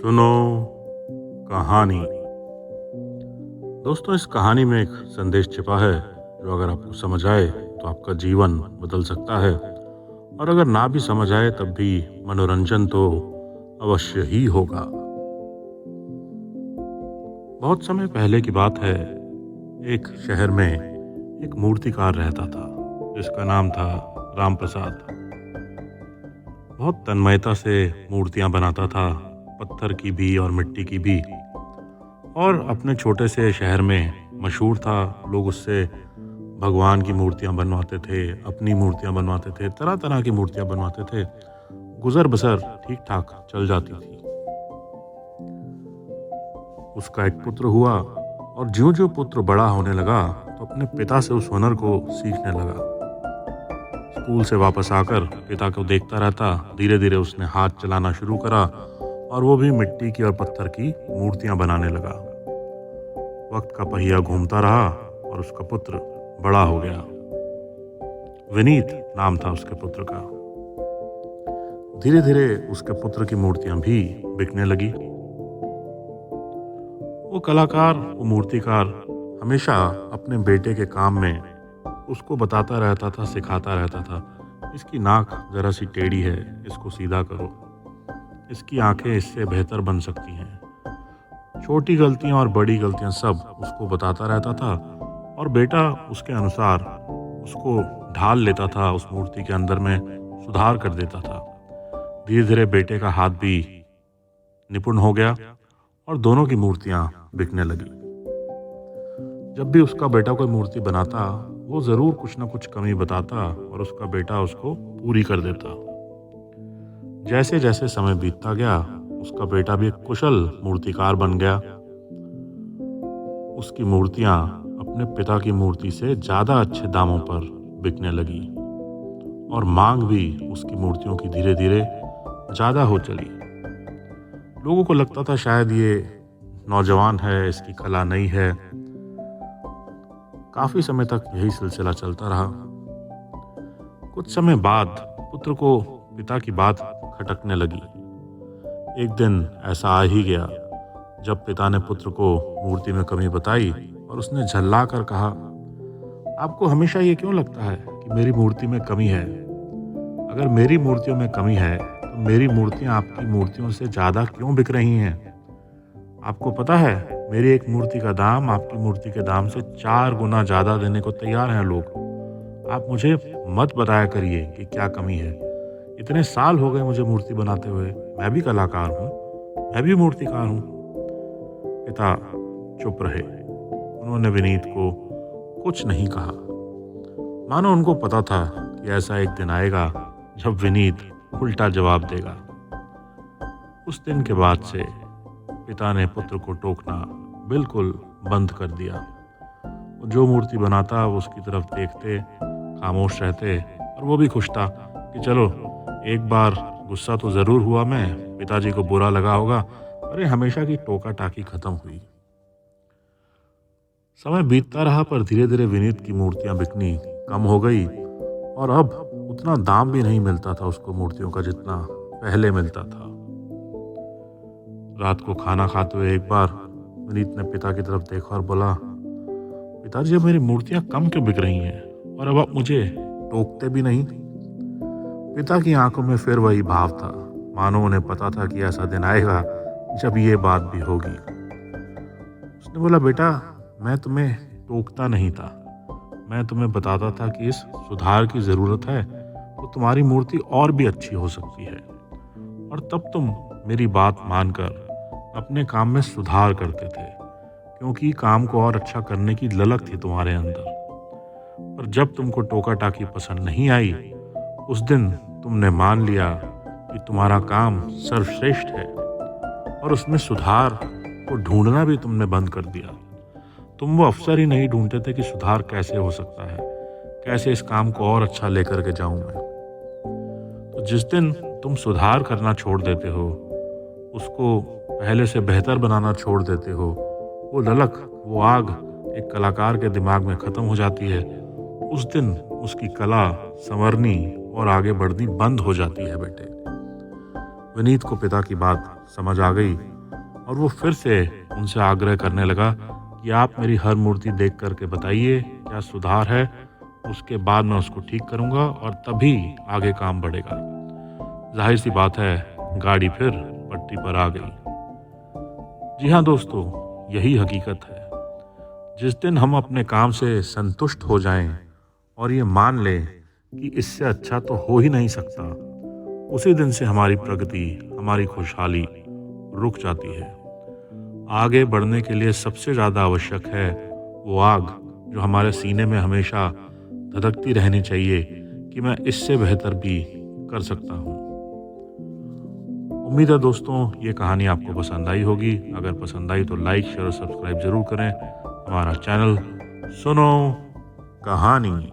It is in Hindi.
सुनो कहानी। दोस्तों, इस कहानी में एक संदेश छिपा है जो अगर आपको समझ आए तो आपका जीवन बदल सकता है, और अगर ना भी समझ आए तब भी मनोरंजन तो अवश्य ही होगा। बहुत समय पहले की बात है। एक शहर में एक मूर्तिकार रहता था जिसका नाम था राम प्रसाद। बहुत तन्मयता से मूर्तियां बनाता था, पत्थर की भी और मिट्टी की भी, और अपने छोटे से शहर में मशहूर था। लोग उससे भगवान की मूर्तियां बनवाते थे, अपनी मूर्तियां बनवाते थे, तरह तरह की मूर्तियां बनवाते थे। गुजर बसर ठीक ठाक चल जाती थी। उसका एक पुत्र हुआ, और ज्यों ज्यों पुत्र बड़ा होने लगा तो अपने पिता से उस हुनर को सीखने लगा। स्कूल से वापस आकर पिता को देखता रहता। धीरे धीरे उसने हाथ चलाना शुरू करा, और वो भी मिट्टी की और पत्थर की मूर्तियां बनाने लगा। वक्त का पहिया घूमता रहा और उसका पुत्र बड़ा हो गया। विनीत नाम था उसके पुत्र का। धीरे धीरे उसके पुत्र की मूर्तियां भी बिकने लगी। वो कलाकार, वो मूर्तिकार हमेशा अपने बेटे के काम में उसको बताता रहता था, सिखाता रहता था। इसकी नाक जरा सी टेढ़ी है, इसको सीधा करो। इसकी आंखें इससे बेहतर बन सकती हैं। छोटी गलतियां और बड़ी गलतियां सब उसको बताता रहता था, और बेटा उसके अनुसार उसको ढाल लेता था, उस मूर्ति के अंदर में सुधार कर देता था। धीरे धीरे बेटे का हाथ भी निपुण हो गया, और दोनों की मूर्तियां बिकने लगी। जब भी उसका बेटा कोई मूर्ति बनाता, वो जरूर कुछ न कुछ कमी बताता, और उसका बेटा उसको पूरी कर देता। जैसे जैसे समय बीतता गया, उसका बेटा भी एक कुशल मूर्तिकार बन गया। उसकी मूर्तियां अपने पिता की मूर्ति से ज्यादा अच्छे दामों पर बिकने लगी, और मांग भी उसकी मूर्तियों की धीरे धीरे ज्यादा हो चली। लोगों को लगता था शायद ये नौजवान है, इसकी कला नहीं है। काफी समय तक यही सिलसिला चलता रहा। कुछ समय बाद पुत्र को पिता की बात खटकने लगी। एक दिन ऐसा आ ही गया जब पिता ने पुत्र को मूर्ति में कमी बताई, और उसने झल्ला कर कहा, आपको हमेशा ये क्यों लगता है कि मेरी मूर्ति में कमी है? अगर मेरी मूर्तियों में कमी है तो मेरी मूर्तियां आपकी मूर्तियों से ज्यादा क्यों बिक रही हैं? आपको पता है मेरी एक मूर्ति का दाम आपकी मूर्ति के दाम से 4 गुना ज्यादा देने को तैयार हैं लोग। आप मुझे मत बताया करिए कि क्या कमी है। इतने साल हो गए मुझे मूर्ति बनाते हुए। मैं भी कलाकार हूँ, मैं भी मूर्तिकार हूँ। पिता चुप रहे। उन्होंने विनीत को कुछ नहीं कहा, मानो उनको पता था कि ऐसा एक दिन आएगा जब विनीत उल्टा जवाब देगा। उस दिन के बाद से पिता ने पुत्र को टोकना बिल्कुल बंद कर दिया। वो जो मूर्ति बनाता वो उसकी तरफ देखते, खामोश रहते, और वो भी खुश था कि चलो एक बार गुस्सा तो जरूर हुआ मैं, पिताजी को बुरा लगा होगा, अरे हमेशा की टोका टाकी खत्म हुई। समय बीतता रहा, पर धीरे धीरे विनीत की मूर्तियां बिकनी कम हो गई, और अब उतना दाम भी नहीं मिलता था उसको मूर्तियों का जितना पहले मिलता था। रात को खाना खाते हुए एक बार विनीत ने पिता की तरफ देखा और बोला, पिताजी अब मेरी मूर्तियां कम क्यों बिक रही हैं, और अब आप मुझे टोकते भी नहीं? पिता की आंखों में फिर वही भाव था, मानो उन्हें पता था कि ऐसा दिन आएगा जब ये बात भी होगी। उसने बोला, बेटा मैं तुम्हें टोकता नहीं था, मैं तुम्हें बताता था कि इस सुधार की जरूरत है तो तुम्हारी मूर्ति और भी अच्छी हो सकती है, और तब तुम मेरी बात मानकर अपने काम में सुधार करते थे, क्योंकि काम को और अच्छा करने की ललक थी तुम्हारे अंदर। पर जब तुमको टोका टाकी पसंद नहीं आई, उस दिन तुमने मान लिया कि तुम्हारा काम सर्वश्रेष्ठ है, और उसमें सुधार को ढूंढना भी तुमने बंद कर दिया। तुम वो अवसर ही नहीं ढूंढते थे कि सुधार कैसे हो सकता है, कैसे इस काम को और अच्छा लेकर के जाऊं मैं। तो जिस दिन तुम सुधार करना छोड़ देते हो, उसको पहले से बेहतर बनाना छोड़ देते हो, वो ललक, वो आग एक कलाकार के दिमाग में खत्म हो जाती है। उस दिन उसकी कला संवरनी और आगे बढ़नी बंद हो जाती है। बेटे, विनीत को पिता की बात समझ आ गई, और वो फिर से उनसे आग्रह करने लगा कि आप मेरी हर मूर्ति देख करके बताइए क्या सुधार है, उसके बाद मैं उसको ठीक करूँगा और तभी आगे काम बढ़ेगा। जाहिर सी बात है, गाड़ी फिर पटरी पर आ गई। जी हाँ दोस्तों, यही हकीकत है। जिस दिन हम अपने काम से संतुष्ट हो जाएं और ये मान लें कि इससे अच्छा तो हो ही नहीं सकता, उसी दिन से हमारी प्रगति, हमारी खुशहाली रुक जाती है। आगे बढ़ने के लिए सबसे ज़्यादा आवश्यक है वो आग जो हमारे सीने में हमेशा धधकती रहनी चाहिए कि मैं इससे बेहतर भी कर सकता हूँ। उम्मीद है दोस्तों ये कहानी आपको पसंद आई होगी। अगर पसंद आई तो लाइक, शेयर और सब्सक्राइब ज़रूर करें हमारा चैनल सुनो कहानी।